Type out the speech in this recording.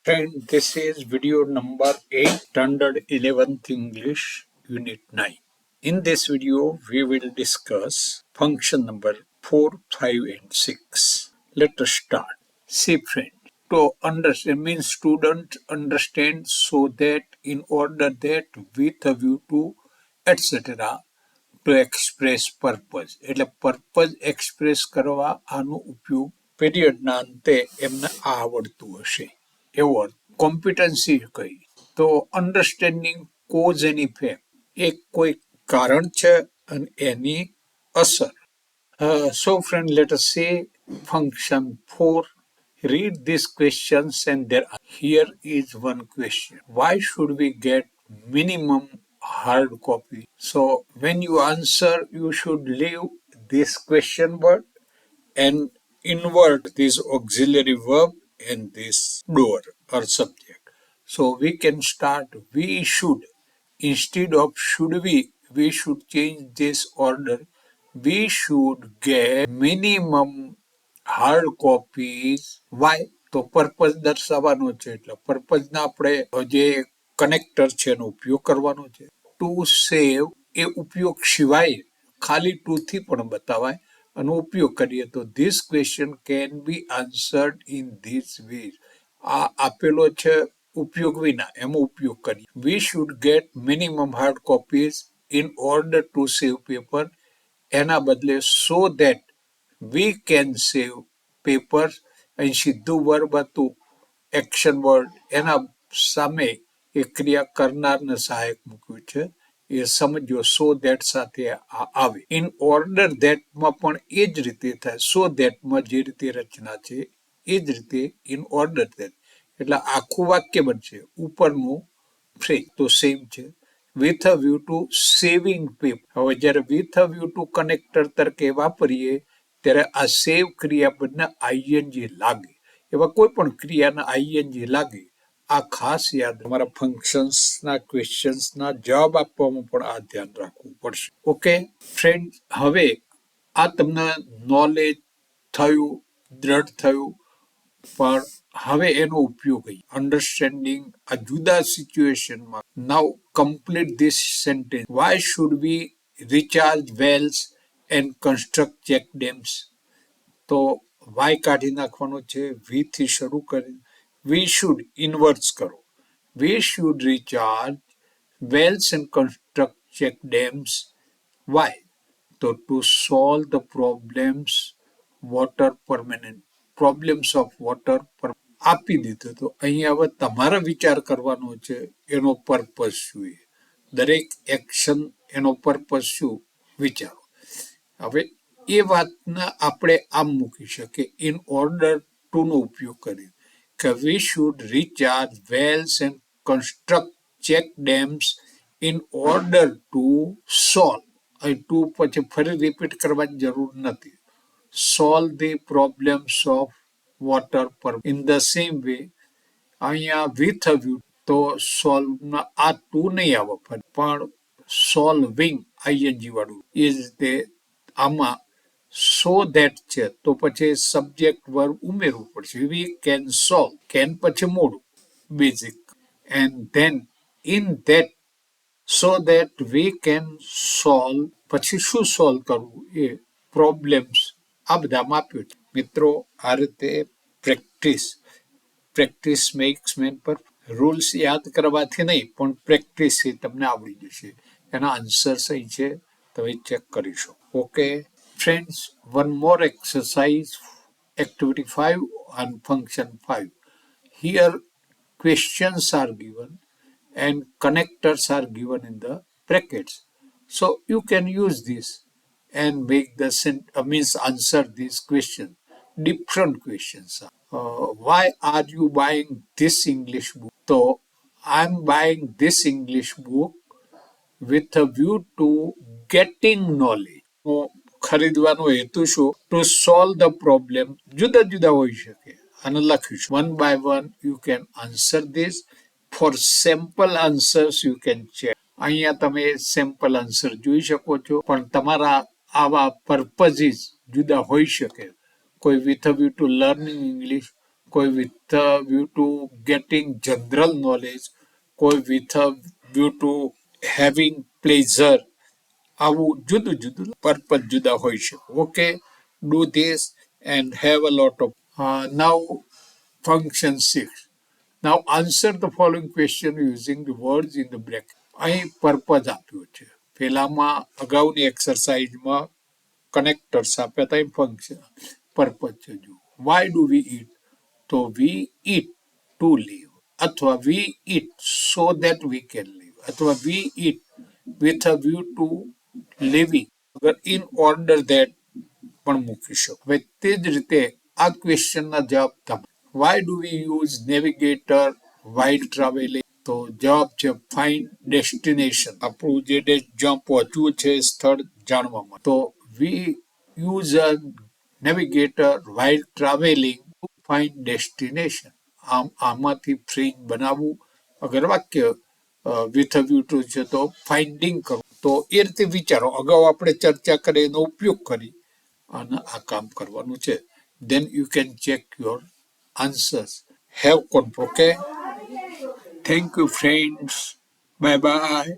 Friend, this is video number 8, Standard 11th English, Unit 9. In this video, we will discuss function number 4, 5 and 6. Let us start. See friend, to understand means student understand so that in order that with a view to etc. to express purpose. એટલે purpose express કરવા આનો ઉપયોગ પીરિયડના અંતે એમને આવડતું હશે. એવો અર્થ competency કઈ તો અન્ડરસ્ટેન્ડિંગ કોઝ એન્ડ ઇફેક્ટ એક કોઈ કારણ છે અને એની અસર. So friend, let us say function 4. Read these questions and there here is one question. Why should we get minimum hard copy? So when you answer, you should leave this question word and invert this auxiliary verb and this doer or subject. So we can start we should. Instead of should we should change this order. We should get minimum hard copies. Why? તો purpose દર્શાવવાનો છે એટલે પર્પઝના આપણે જે connector છે એનો ઉપયોગ કરવાનો છે. ટુ સેવ એ ઉપયોગ સિવાય ખાલી ટુ થી પણ બતાવાય અને ઉપયોગ કરીએ તો this question can be answered in this way. આ આપેલો છે ઉપયોગ વિના એમાં ઉપયોગ કરીએ. We should gate minimum hard copies in order to save paper. એના બદલે so that we can save papers. અહીં સીધું વર્બ હતું એક્શન વર્ડ એના સામે એ ક્રિયા કરનારને સહાયક મૂક્યું છે એ સમજો સો ધેટ સાથે આવે. ઇન ઓર્ડર ધેટમાં પણ એ જ રીતે થાય. સો ધેટમાં જે રીતે રચના છે એ જ રીતે ઇન ઓર્ડર ધેટ એટલે આખું વાક્ય બનશે. ઉપરનું ફ્રેઝ તો સેમ છે. With a view two saving paper. હવે જ્યારે with a view two connector તરીકે વાપરીએ ત્યારે આ સેવ ક્રિયાપદને આઈએનજી લાગે. એવા કોઈ પણ ક્રિયાના આઈએનજી લાગે આ ખાસ યાદ. તમારા ફંક્શન્સના ક્વેશ્ચન્સના જવાબ આપવામાં પણ આ ધ્યાન રાખવું પડશે. ઓકે ફ્રેન્ડ, હવે આ તમને નોલેજ થયું, દ્રઢ થયું, પણ હવે એનો ઉપયોગ અન્ડરસ્ટેન્ડિંગ આ જુદા સિચ્યુએશનમાં. Now complete this sentence. Why should we recharge wells and construct check dams. તો વાય કાઢી નાખવાનો છે. વી થી શરૂ કરી વી શુડ ઇન્વર્ટ્સ કરો. We should recharge wells and construct check dams. Why? તો to solve the problems water permanent problems of water. આપી દીધું તો અહીંયા હવે તમારે વિચાર કરવાનો છે એનો પર્પઝ શું. દરેક એક્શન એનો પર્પઝ શું વિચારો. હવે એ વાતને આપણે આમ મૂકી શકીએ ઇન ઓર્ડર ટુ નો ઉપયોગ કરી કે we should recharge wells and construct check dams in order to solve. અહીં ટુ પછી ફરી રિપીટ કરવાની જરૂર નથી. Solve the problems of water પર ઇન ધ સેમ વે. અહીંયા વિથ અ વ્યૂ તો સોલ્વમાં આ ટુ નહીં આવે પણ સોલ્વિંગ આઈએનજી વાળું એ જ રીતે આમાં સો ધેટ છે તો પછી સબ્જેક્ટ વર્બ ઉમેરવું પડશે. We can solve. કેન પછી મોડું basic and then in that so that we can solve. પછી શું સોલ્વ કરવું એ પ્રોબ્લેમ્સ આ બધામાં આપ્યું છે. મિત્રો આ રીતે પ્રેક્ટિસ મેક્સ મેન પર. રૂલ્સ યાદ કરવાથી નહીં પણ પ્રેક્ટિસથી તમને આવડી જશે. એના આન્સર્સ અહીં છે તમે ચેક કરી શકો. Okay friends, one more exercise, activity 5 and function 5. Here questions are given and connectors are given in the brackets. So you can use this and make the answer these questions. Different questions. Why are you buying this English book? So I'm buying this English book with a view to getting knowledge. ખરીદવાનો હેતુ શું? To solve the problem. જુદા જુદા હોઈ શકે અને લખીશું one by one. You can answer this. For sample answers you can check. અહીંયા તમે સેમ્પલ આન્સર જોઈ શકો છો પણ તમારા આવા પર્પઝીસ જુદા હોઈ શકે. કોઈ with a view two learning English, કોઈ with a view to getting general knowledge, કોઈ with a view to having pleasure. આવું જુદું જુદું પર્પઝ જુદા હોઈ શકે. Okay, do this and have a lot of. Now function 6. Now answer the following question using the words in the bracket. અહીં purpose આપ્યું છે. પેલામાં અગાઉની એક્સરસાઇઝમાં કનેક્ટર્સ આપ્યા હતા, ફંક્શન પર્પઝ છે. જો વાય ડુ વી ઈટ, તો વી ઈટ ટુ લીવ, અથવા we eat so that we can live, અથવા we eat with a view to living. અગર ઇન ઓર્ડર ધેટ પણ મૂકી શકો. હવે તે જ રીતે આ ક્વેશ્ચનના જવાબ તમે why do we use navigator while travelling, તો જવાબ છે ફાઇન્ડ ડેસ્ટિનેશન. આપણું જે જ્યાં પહોંચવું છે સ્થળ જાણવા માટે. તો વી use a navigator while travelling to find destination. આમાંથી ફ્રેઝ બનાવવું. અગર વાક્ય વિથ અ વ્યૂ ટુ છે તો ફાઇન્ડિંગ કરવું. તો એ રીતે વિચારો. અગાઉ આપણે ચર્ચા કરી એનો ઉપયોગ કરી અને આ કામ કરવાનું છે. Then you can check your answers. Have confidence. Okay. Thank you, friends. Bye bye.